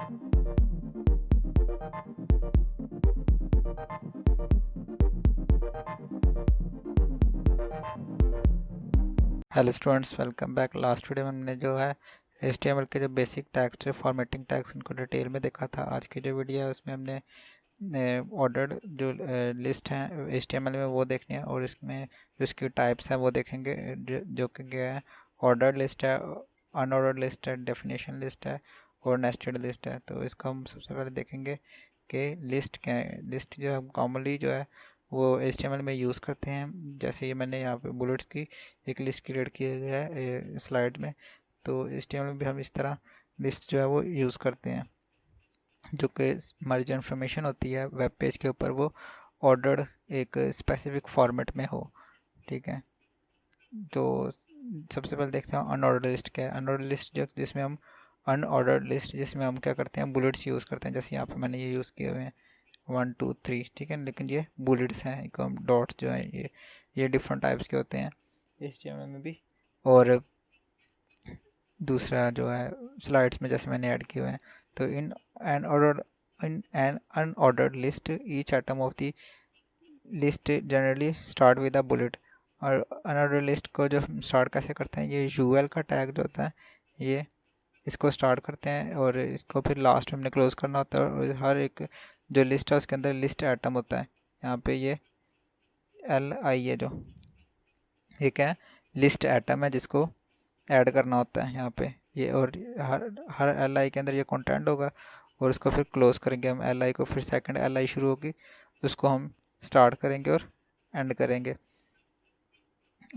Hello students, welcome back. Last video में हमने जो है HTML के जो बेसिक टैग्स थे, फॉर्मेटिंग टैग्स, इनको डिटेल में देखा था। आज की जो वीडियो है उसमें हमने ऑर्डर्ड जो लिस्ट है HTML में वो देखनी है, और इसमें जो इसकी टाइप्स हैं वो देखेंगे, जो कि क्या है, ऑर्डर्ड लिस्ट है, अनऑर्डर्ड लिस्ट है, डेफिनेशन लिस्ट है और नेस्टेड लिस्ट है। तो इसको हम सबसे पहले देखेंगे कि लिस्ट क्या है। लिस्ट जो हम कॉमनली जो है वो HTML में यूज़ करते हैं। जैसे ये मैंने यहाँ पे बुलेट्स की एक लिस्ट क्रिएट की है स्लाइड में, तो HTML में भी हम इस तरह लिस्ट जो है वो यूज़ करते हैं, जो कि हमारी जो इन्फॉर्मेशन होती है वेब पेज के ऊपर वो ऑर्डर्ड एक स्पेसिफिक फॉर्मेट में हो। ठीक है, तो सबसे पहले देखते हैं अनऑर्डर्ड लिस्ट क्या है। अनऑर्डर्ड लिस्ट जिसमें हम क्या करते हैं, बुलेट्स यूज़ करते हैं। जैसे यहाँ पे मैंने ये यूज़ किए हुए हैं 1 2 3, ठीक है, लेकिन ये बुलेट्स हैं, डॉट्स जो हैं ये डिफरेंट टाइप्स के होते हैं HTML में भी, और दूसरा जो है स्लाइड्स में जैसे मैंने ऐड किए हुए हैं। तो in an unordered list each item of the list generally start with a bullet. और अनऑर्डर्ड लिस्ट को जो स्टार्ट कैसे करते हैं, ये यूएल का टैग जो होता है ये इसको स्टार्ट करते हैं, और इसको फिर लास्ट में हमने क्लोज करना होता है। और हर एक जो लिस्ट है उसके अंदर लिस्ट आइटम होता है। यहाँ पे ये LI है, जो ये क्या है, लिस्ट आइटम है जिसको ऐड करना होता है यहाँ पे ये, और हर LI के अंदर ये कंटेंट होगा, और उसको फिर क्लोज करेंगे हम LI को। फिर सेकंड LI शुरू होगी, उसको हम स्टार्ट करेंगे और एंड करेंगे।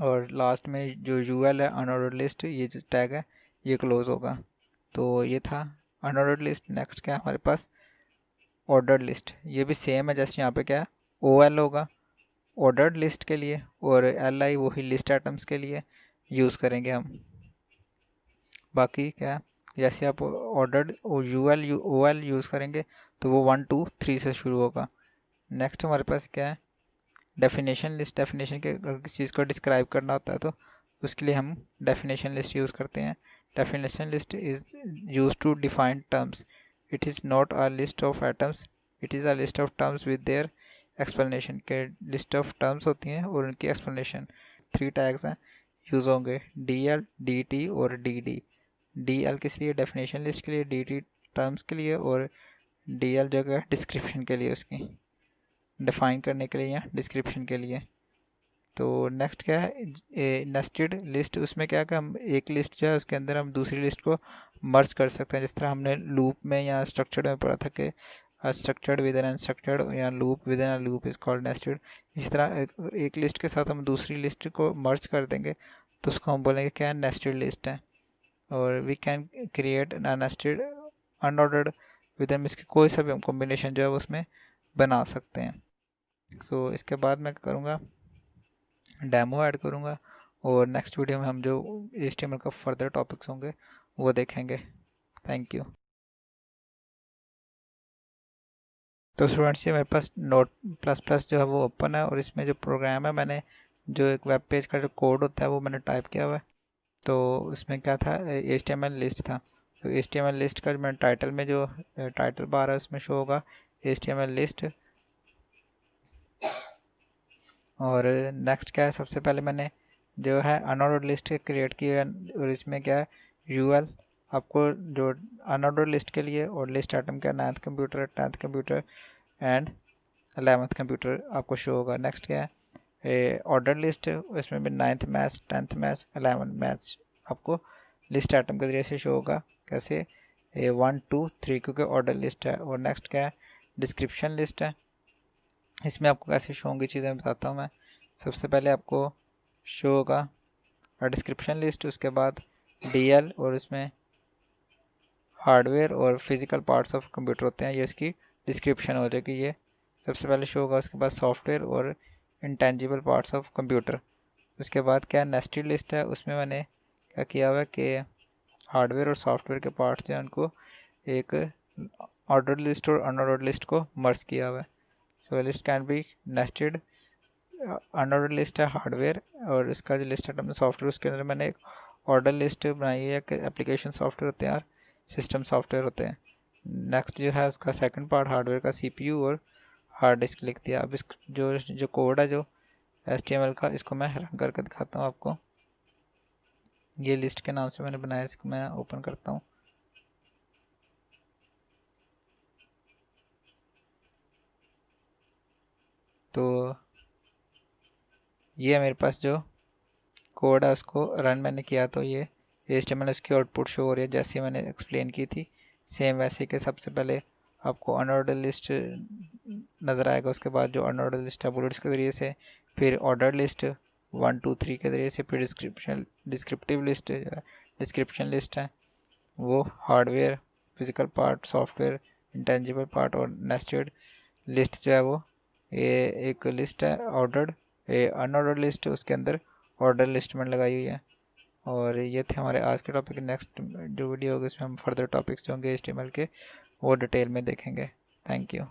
और लास्ट में जो UL है अनऑर्डर्ड लिस्ट, ये जो टैग है ये क्लोज होगा। तो ये था अनऑर्डर्ड लिस्ट। नेक्स्ट क्या है हमारे पास, ऑर्डर्ड लिस्ट। ये भी सेम है, जैसे यहाँ पे क्या है OL होगा ऑर्डर्ड लिस्ट के लिए, और LI वही लिस्ट आइटम्स के लिए यूज़ करेंगे हम। बाकी क्या है, जैसे आप ऑर्डर्ड OL यूज़ करेंगे तो वो 1 2 3 से शुरू होगा। नेक्स्ट हमारे पास क्या है, डेफिनेशन लिस्ट। डेफिनेशन के अगर किसी चीज़ को डिस्क्राइब करना होता है तो उसके लिए हम डेफिनेशन लिस्ट यूज़ करते हैं। Definition list is use to define terms. It is not a list of items, it is a list of terms with their explanation. के लिस्ट ऑफ टर्म्स होती हैं और उनकी एक्सप्लेनेशन। 3 टैग्स हैं use होंगे, DL DT और DD। DL किस लिए, डेफिनेशन लिस्ट के लिए, DT टर्म्स के लिए, और DL जो है डिस्क्रिप्शन के लिए, उसकी डिफ़ाइन करने के लिए या डिस्क्रिप्शन के लिए। तो नेक्स्ट क्या है, नेस्टेड लिस्ट। उसमें क्या है कि हम एक लिस्ट जो है उसके अंदर हम दूसरी लिस्ट को मर्ज कर सकते हैं। जिस तरह हमने लूप में या स्ट्रक्चर्ड में पढ़ा था कि स्ट्रक्चर्ड विद एन अनस्ट्रक्चर्ड या loop with an a loop is called nested. इसी तरह एक लिस्ट के साथ हम दूसरी लिस्ट को मर्ज कर देंगे तो उसको हम बोलेंगे क्या, नेस्टेड लिस्ट है। और we can create nested unordered with em, इसकी कोई सा भी हम कॉम्बिनेशन जो है उसमें बना सकते हैं। सो इसके बाद मैं करूँगा डेमो ऐड करूँगा, और नेक्स्ट वीडियो में हम जो HTML का फर्दर टॉपिक्स होंगे वो देखेंगे। Thank you. तो स्टूडेंट्स, ये मेरे पास नोट प्लस प्लस जो है वो ओपन है, और इसमें जो प्रोग्राम है, मैंने जो एक वेब पेज का जो कोड होता है वो मैंने टाइप किया हुआ है। तो उसमें क्या था, HTML लिस्ट था। तो HTML लिस्ट का मैं टाइटल में जो टाइटल बार है उसमें शो होगा HTML लिस्ट। और नेक्स्ट क्या है, सबसे पहले मैंने जो है अनऑर्डर्ड लिस्ट क्रिएट की है, और इसमें क्या है UL आपको जो अनऑर्डर्ड लिस्ट के लिए, और लिस्ट आइटम क्या, 9th computer, 10th computer and 11th computer आपको शो होगा। नेक्स्ट क्या है ऑर्डर लिस्ट, इसमें भी 9th maths, 10th maths, 11th maths आपको लिस्ट आइटम के जरिए से शो होगा। कैसे, 1 2 3, क्योंकि ऑर्डर लिस्ट है। और नेक्स्ट क्या है, डिस्क्रिप्शन लिस्ट है। इसमें आपको कैसे शो होंगी चीज़ें बताता हूँ मैं। सबसे पहले आपको शो होगा डिस्क्रिप्शन लिस्ट, उसके बाद DL, और इसमें हार्डवेयर और फिज़िकल पार्ट्स ऑफ कंप्यूटर होते हैं, ये इसकी डिस्क्रिप्शन हो जाएगी। ये सबसे पहले शो होगा। उसके बाद सॉफ्टवेयर और इंटेंजिबल पार्ट्स ऑफ कंप्यूटर। उसके बाद क्या नेस्टेड लिस्ट है, उसमें मैंने क्या किया हुआ है कि हार्डवेयर और सॉफ्टवेयर के पार्ट्स जो हैं उनको एक ऑर्डर्ड लिस्ट और अनऑर्डर्ड लिस्ट को मर्ज किया हुआ है। So list can be nested. Unordered list है हार्डवेयर, और इसका जो लिस्ट आइटम है सॉफ्टवेयर, उसके अंदर मैंने एक ऑर्डर लिस्ट बनाई है कि एप्लीकेशन सॉफ्टवेयर होते हैं और सिस्टम सॉफ्टवेयर होते हैं। नेक्स्ट जो है उसका सेकंड पार्ट हार्डवेयर का CPU और हार्ड डिस्क लिख दिया। अब इस जो कोड है जो HTML का, इसको मैं रन करके दिखाता हूँ आपको। ये लिस्ट के नाम से मैंने बनाया, इसको मैं ओपन करता हूँ। तो ये मेरे पास जो कोड है उसको रन मैंने किया, तो ये HTML इसकी आउटपुट शो हो रही है जैसे मैंने एक्सप्लेन की थी, सेम वैसे कि सबसे पहले आपको अनऑर्डर लिस्ट नज़र आएगा, उसके बाद जो अनऑर्डर लिस्ट है बुलेट्स के ज़रिए से, फिर ऑर्डर लिस्ट 1 2 3 के ज़रिए से, फिर डिस्क्रिप्टिव लिस्ट डिस्क्रिप्शन लिस्ट है वो, hardware, physical part, software, intangible part, और नेस्टेड लिस्ट जो है वो ये एक लिस्ट है ऑर्डर्ड, ये अनऑर्डर लिस्ट, उसके अंदर ऑर्डर लिस्ट में लगाई हुई है। और ये थे हमारे आज के टॉपिक। नेक्स्ट जो वीडियो होगी इसमें हम फर्दर टॉपिक्स जो होंगे HTML के वो डिटेल में देखेंगे। Thank you.